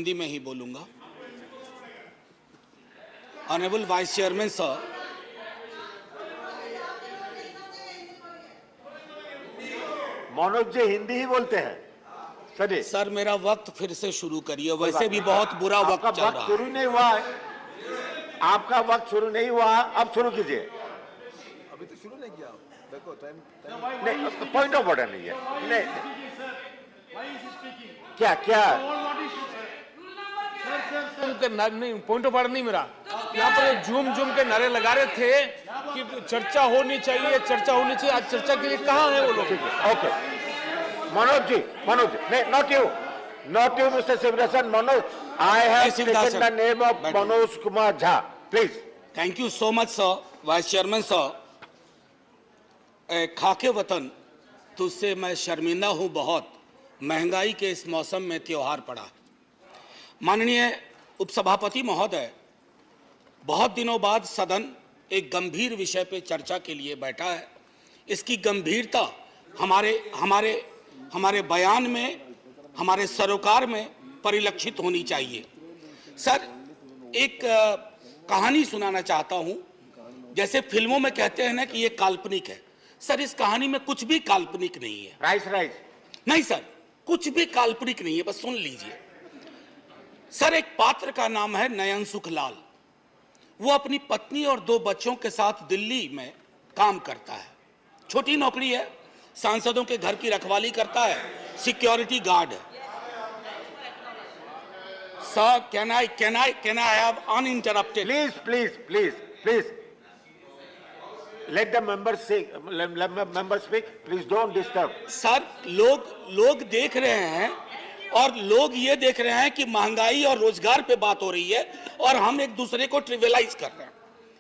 हिंदी में ही बोलूंगा। Honourable vice chairman sir, Manoj ji Hindi ही बोलते हैं सर मेरा वक्त फिर से शुरू करिए, वैसे भी बहुत बुरा वक्त चल रहा है। शुरू नहीं हुआ है, आपका वक्त शुरू नहीं हुआ, अब शुरू कीजिए। अभी तो शुरू नहीं किया, देखो टाइम नहीं, पॉइंट ऑफ ऑर्डर नहीं है। नहीं, क्या क्या नहीं, पॉइंट ऑफ ऑर्डर नहीं मेरा। यहाँ पर झूम झूम के नारे लगा रहे थे कि चर्चा होनी चाहिए, चर्चा होनी चाहिए। आज चर्चा के लिए कहाँ है वो लोग? ओके, मनोज जी, नहीं, not you, Mr. Sivarasan, Manoj. I have taken the name of Manoj Kumar Jha, please. Thank you so much sir, vice chairman sir. खाके वतन तुझसे मैं शर्मिंदा हूं बहुत, महंगाई के इस मौसम में त्योहार पड़ा। माननीय उपसभापति महोदय, बहुत दिनों बाद सदन एक गंभीर विषय पे चर्चा के लिए बैठा है। इसकी गंभीरता हमारे बयान में, हमारे सरोकार में परिलक्षित होनी चाहिए। सर, एक कहानी सुनाना चाहता हूं। जैसे फिल्मों में कहते हैं ना कि ये काल्पनिक है, सर इस कहानी में कुछ भी काल्पनिक नहीं है। राइस नहीं सर, कुछ भी काल्पनिक नहीं है, बस सुन लीजिए। सर, एक पात्र का नाम है नयन सुखलाल। वो अपनी पत्नी और 2 बच्चों के साथ दिल्ली में काम करता है। छोटी नौकरी है, सांसदों के घर की रखवाली करता है, सिक्योरिटी गार्ड है। Sir, can I have uninterrupted? Please. Let the members speak. Please don't disturb. Sir, लोग देख रहे हैं और लोग ये देख रहे हैं कि महंगाई और रोजगार पे बात हो रही है और हम एक दूसरे को ट्रिवियलाइज कर रहे हैं।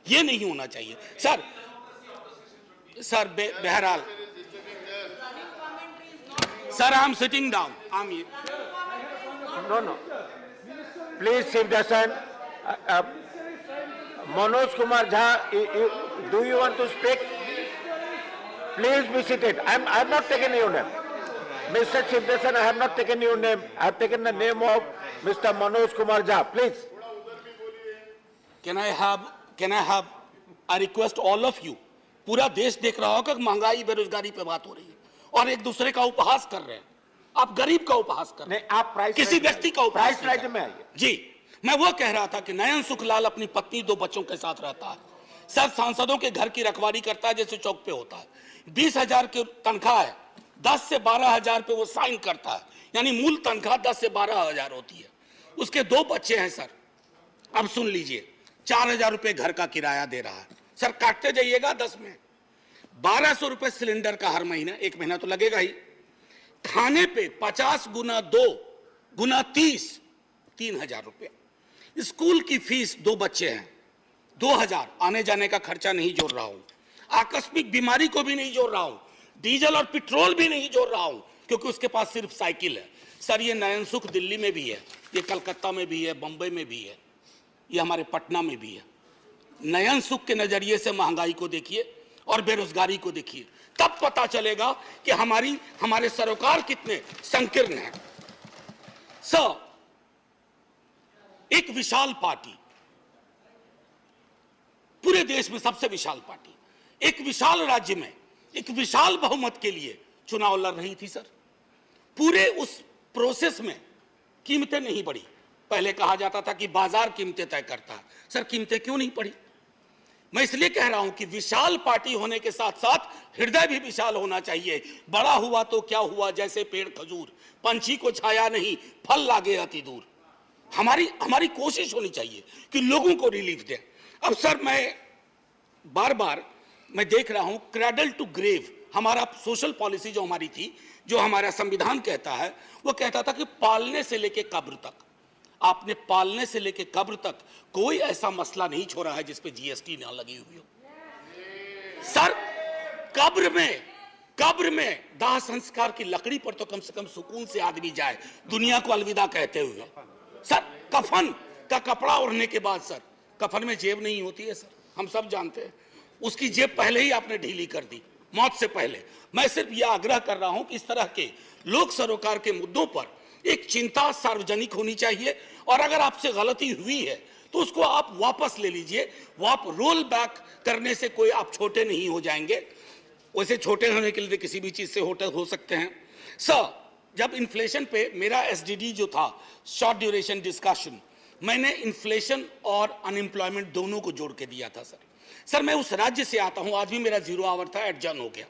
ये नहीं होना चाहिए सर। बहरहाल sir, I am sitting down. No. Please, Sivarasan, Manoj Kumar Jha, do you want to speak? Please be seated. I have not taken your name. Mr. Sivarasan, I have not taken your name. I have taken the name of Mr. Manoj Kumar Jha. Please. Can I have I request all of you, पूरा देश देख रहा होगा कि महंगाई बेरोजगारी पे बात हो रही है और एक दूसरे का उपहास कर रहे हैं। आप गरीब का उपहास कर रहे हैं, आप प्राइस किसी व्यक्ति का उपहास प्राइस में आइए। जी, मैं वो कह रहा था कि नयन सुखलाल अपनी पत्नी 2 बच्चों के साथ रहता है। सर, सांसदों के घर की रखवाली करता है जैसे चौक पे होता है। 20,000 की तनख्वाह है, 10 से 12,000 पे वो साइन करता है, यानी मूल तनख्वाह 10 से 12,000 होती है। उसके 2 बच्चे हैं सर। अब सुन लीजिए, 4,000 रुपए घर का किराया दे रहा है। सर, काटते जाइएगा 10 में 1200 रुपए सिलेंडर का हर महीना, 1 महीना तो लगेगा ही। खाने पे 50 गुना 2 गुना 30, 3,000 रुपए। स्कूल की फीस, 2 बच्चे हैं, 2,000। आने जाने का खर्चा नहीं जोड़ रहा हूं, आकस्मिक बीमारी को भी नहीं जोड़ रहा हूं, डीजल और पेट्रोल भी नहीं जोड़ रहा हूं, क्योंकि उसके पास सिर्फ साइकिल है। सर, ये नयन सुख दिल्ली में भी है, ये कलकत्ता में भी है, बंबई में भी है, ये हमारे पटना में भी है। नयन सुख के नजरिए से महंगाई को देखिए और बेरोजगारी को देखिए, तब पता चलेगा कि हमारे सरोकार कितने संकीर्ण हैं। सर, एक विशाल पार्टी, पूरे देश में सबसे विशाल पार्टी, एक विशाल राज्य में एक विशाल बहुमत के लिए चुनाव लड़ रही थी। सर, पूरे उस प्रोसेस में कीमतें नहीं बढ़ी। पहले कहा जाता था कि बाजार कीमतें तय करता है। सर, कीमतें क्यों नहीं बढ़ी? मैं इसलिए कह रहा हूं कि विशाल पार्टी होने के साथ साथ हृदय भी विशाल होना चाहिए। बड़ा हुआ तो क्या हुआ, जैसे पेड़ खजूर, पंछी को छाया नहीं, फल लागे अति दूर। हमारी कोशिश होनी चाहिए कि लोगों को रिलीफ दें। अब सर, मैं बार मैं देख रहा हूं क्रैडल टू ग्रेव, हमारा सोशल पॉलिसी जो हमारी थी, जो हमारा संविधान कहता है, वो कहता था कि पालने से लेके कब्र तक, आपने पालने से लेके कब्र तक कोई ऐसा मसला नहीं छोड़ा है जिसपे जीएसटी ना लगी हुई हो। सर, कब्र में दाह संस्कार की लकड़ी पर तो कम से कम सुकून से आदमी जाए, दुनिया को अलविदा कहते हुए। सर, कफन का कपड़ा ओढ़ने के बाद सर, कफन में जेब नहीं होती है सर, हम सब जानते हैं। उसकी जेब पहले ही आपने ढीली कर दी, मौत से पहले। मैं सिर्फ यह आग्रह कर रहा हूं कि इस तरह के लोक सरोकार के मुद्दों पर एक चिंता सार्वजनिक होनी चाहिए, और अगर आपसे गलती हुई है तो उसको आप वापस ले लीजिए। वो आप रोल बैक करने से कोई आप छोटे नहीं हो जाएंगे। वैसे छोटे होने के लिए किसी भी चीज से हो सकते हैं। सर, जब इन्फ्लेशन पे मेरा एसडीडी जो था, शॉर्ट ड्यूरेशन डिस्कशन, मैंने इन्फ्लेशन और अनएम्प्लॉयमेंट दोनों को जोड़ के दिया था। सर मैं उस राज्य से आता हूं, आज भी मेरा 0 आवर था, एडजर्न हो गया।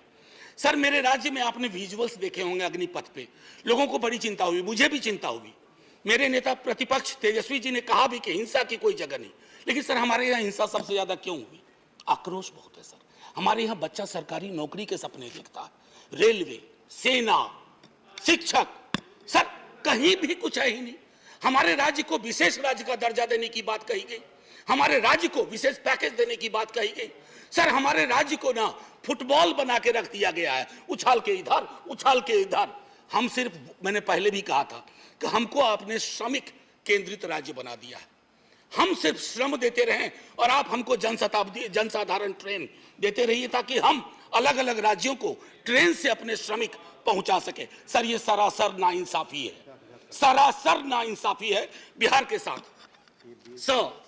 सर मेरे राज्य में आपने विजुअल्स देखे होंगे अग्निपथ पे, लोगों को बड़ी चिंता हुई, मुझे भी चिंता हुई। मेरे नेता प्रतिपक्ष तेजस्वी जी ने कहा भी कि हिंसा की कोई जगह नहीं, लेकिन सर हमारे यहाँ हिंसा सबसे ज्यादा क्यों हुई? आक्रोश बहुत है सर। हमारे यहाँ बच्चा सरकारी नौकरी के सपने देखता है, रेलवे, सेना, शिक्षक, सर कहीं भी कुछ है ही नहीं। हमारे राज्य को विशेष राज्य का दर्जा देने की बात कही गई, हमारे राज्य को विशेष पैकेज देने की बात कही गई। सर हमारे राज्य को ना फुटबॉल बना के रख दिया गया है, उछाल के इधर उछाल के इधर। हम सिर्फ, मैंने पहले भी कहा था कि हमको आपने श्रमिक केंद्रित राज्य बना दिया है। हम सिर्फ श्रम देते रहें और आप हमको जनशताब्दी जनसाधारण ट्रेन देते रहिए, ताकि हम अलग अलग राज्यों को ट्रेन से अपने श्रमिक पहुंचा सके। सर ये सरासर नाइंसाफी है, सरासर नाइंसाफी है बिहार के साथ। सर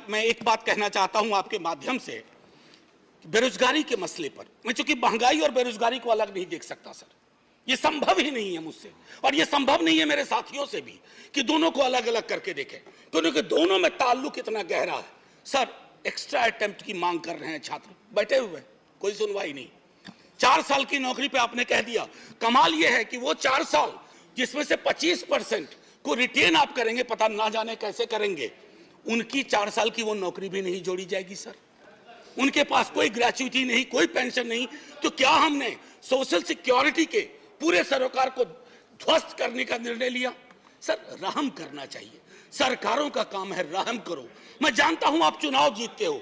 मैं एक बात कहना चाहता हूं आपके माध्यम से, बेरोजगारी के मसले पर। मैं चूंकि महंगाई और बेरोजगारी को अलग नहीं देख सकता सर, ये संभव ही नहीं है मुझसे, और ये संभव नहीं है मेरे साथियों से भी कि दोनों को अलग अलग करके देखें, क्योंकि दोनों में ताल्लुक इतना गहरा है। सर एक्स्ट्रा अटेम्प्ट की मांग कर रहे हैं छात्र, बैठे हुए, कोई सुनवाई नहीं। 4 साल की नौकरी पे आपने कह दिया। कमाल यह है कि वो 4 साल जिसमें से 25% को रिटेन आप करेंगे, पता ना जाने कैसे करेंगे, उनकी 4 साल की वो नौकरी भी नहीं जोड़ी जाएगी सर। उनके पास कोई ग्रेच्युटी नहीं, कोई पेंशन नहीं। तो क्या हमने सोशल सिक्योरिटी के पूरे सरोकार को ध्वस्त करने का निर्णय लिया? सर रहम करना चाहिए, सरकारों का काम है, रहम करो। मैं जानता हूं आप चुनाव जीतते हो,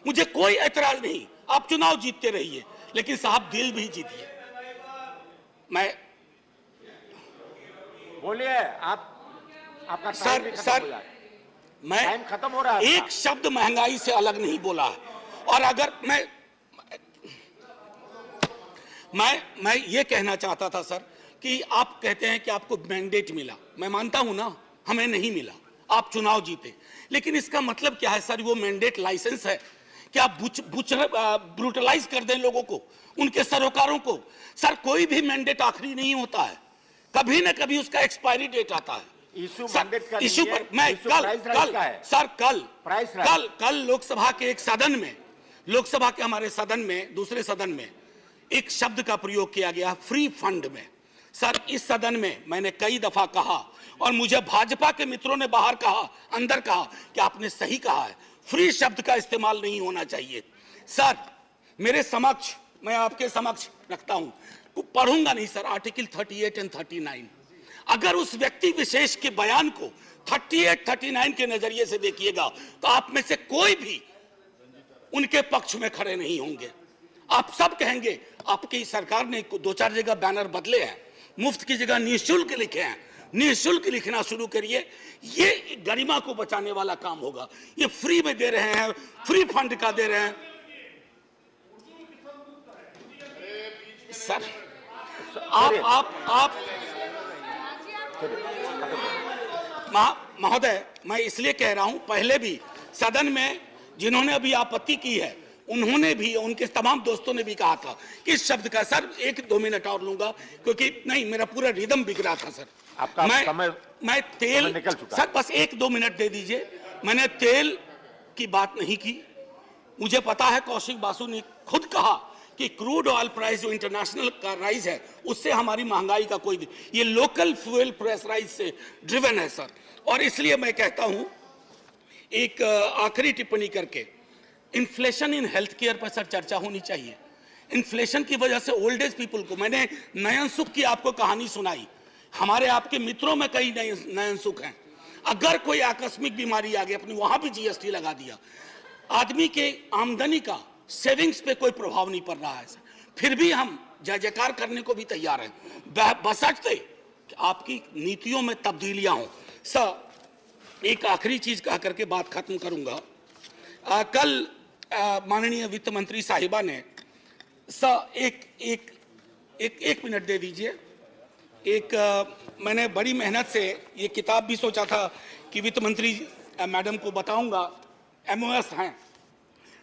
मुझे कोई ऐतराज नहीं, आप चुनाव जीतते रहिए, लेकिन साहब दिल भी जीतिए। मैं बोलिए, आपका सर मैं टाइम खत्म हो रहा है। एक शब्द महंगाई से अलग नहीं बोला है। और अगर मैं ये कहना चाहता था सर कि आप कहते हैं कि आपको मैंडेट मिला, मैं मानता हूं ना, हमें नहीं मिला, आप चुनाव जीते, लेकिन इसका मतलब क्या है सर? वो मैंडेट लाइसेंस है कि आप ब्रूटलाइज कर दें लोगों को, उनके सरोकारों को? सर कोई भी मैंडेट आखिरी नहीं होता है, कभी ना कभी उसका एक्सपायरी डेट आता है। इशू मैंडेट का इशू पर मैं कल लोकसभा के एक सदन में, लोकसभा के हमारे सदन में, दूसरे सदन में एक शब्द का प्रयोग किया गया, फ्री फंड में। सर इस सदन में मैंने कई दफा कहा, और मुझे भाजपा के मित्रों ने बाहर कहा, अंदर कहा कि आपने सही कहा है, फ्री शब्द का इस्तेमाल नहीं होना चाहिए। सर मेरे समक्ष, मैं आपके समक्ष रखता हूं, पढ़ूंगा नहीं सर, आर्टिकल 38 और 39। अगर उस व्यक्ति विशेष के बयान को 38, 39 के नजरिए से देखिएगा तो आप में से कोई भी उनके पक्ष में खड़े नहीं होंगे। आप सब कहेंगे आपकी सरकार ने 2-4 जगह बैनर बदले हैं, मुफ्त की जगह निःशुल्क लिखे हैं, निःशुल्क लिखना शुरू करिए, ये गरिमा को बचाने वाला काम होगा। ये फ्री में दे रहे हैं, फ्री फंड का दे रहे हैं सर। आप महोदय, मैं इसलिए कह रहा हूं, पहले भी सदन में जिन्होंने अभी आपत्ति की है, उन्होंने भी, उनके तमाम दोस्तों ने भी कहा था कि इस शब्द का, सर 1-2 मिनट और लूंगा, क्योंकि नहीं मेरा पूरा रिदम बिगड़ा था सर। आपका मैं तेल निकल चुका। सर बस 1-2 मिनट दे दीजिए। मैंने तेल की बात नहीं की। मुझे पता है कौशिक बासु ने खुद कहा कि क्रूड ऑयल प्राइस जो इंटरनेशनल का राइज है, उससे हमारी महंगाई का कोई, ये लोकल फ्यूल प्राइस राइज से ड्रिवन है सर। और इसलिए मैं कहता हूं, एक आखिरी टिप्पणी करके, इन्फ्लेशन इन हेल्थ केयर पर सर चर्चा होनी चाहिए। इन्फ्लेशन की वजह से ओल्ड एज पीपल को, मैंने नयन सुख की आपको कहानी सुनाई, हमारे आपके मित्रों में कई नयन सुख हैं। अगर कोई आकस्मिक बीमारी आ गई, अपनी वहां भी जीएसटी लगा दिया, आदमी के आमदनी का, सेविंग्स पे कोई प्रभाव नहीं पड़ रहा है सर, फिर भी हम जय जयकार करने को भी तैयार हैं, बशर्ते कि आपकी नीतियों में तब्दीलियां हों। सर एक आखिरी चीज कह करके बात खत्म करूंगा। कल माननीय वित्त मंत्री साहिबा ने, सर एक मिनट दे दीजिए, मैंने बड़ी मेहनत से ये किताब भी सोचा था कि वित्त मंत्री मैडम को बताऊंगा, MOS हैं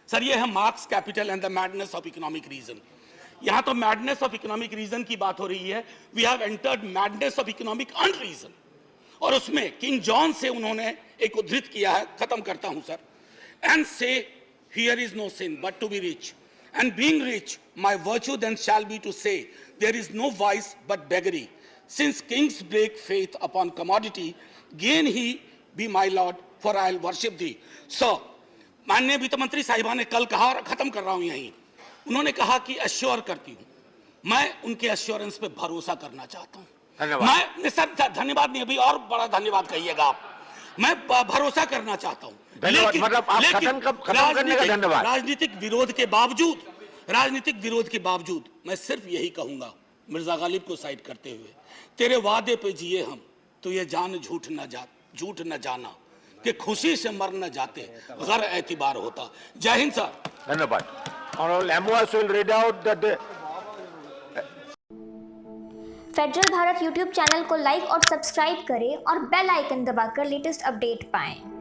सर, ये है Marx, Capital and the madness of economic reason. यहाँ तो मैडनेस ऑफ इकोनॉमिक रीजन की बात हो रही है, we have entered madness of economic unreason, और उसमें किंग जॉन से उन्होंने एक उद्धृत किया है, खत्म करता हूं सर, एंड से here is no sin but to be rich, and being rich, my virtue then shall be to say, there is no vice but beggary. Since kings break faith upon commodity, gain he be my lord, for I'll worship thee. So, माननीय वित्त मंत्री साहिबा ने कल कहा, और खत्म कर रहा हूं यहीं, उन्होंने कहा कि अश्योर करती हूं, मैं उनके अश्योरेंस पे भरोसा करना चाहता हूं। मैं सर धन्यवाद नहीं, अभी और बड़ा धन्यवाद कहिएगा आप, मैं भरोसा करना चाहता हूं, मतलब आप खत्म करने का धन्यवाद। राजनीतिक विरोध के बावजूद मैं सिर्फ यही कहूंगा, मिर्जा गालिब को साइड करते हुए, तेरे वादे पे जिए हम, तो ये जान झूठ न जाना कि खुशी से मर न जाते, गैर एतबार होता। जय हिंद सर। धन्यवाद। Honorable MOS will read out the federal Bharat YouTube channel को लाइक और सब्सक्राइब करें और बेल आइकन दबाकर लेटेस्ट अपडेट पाएं।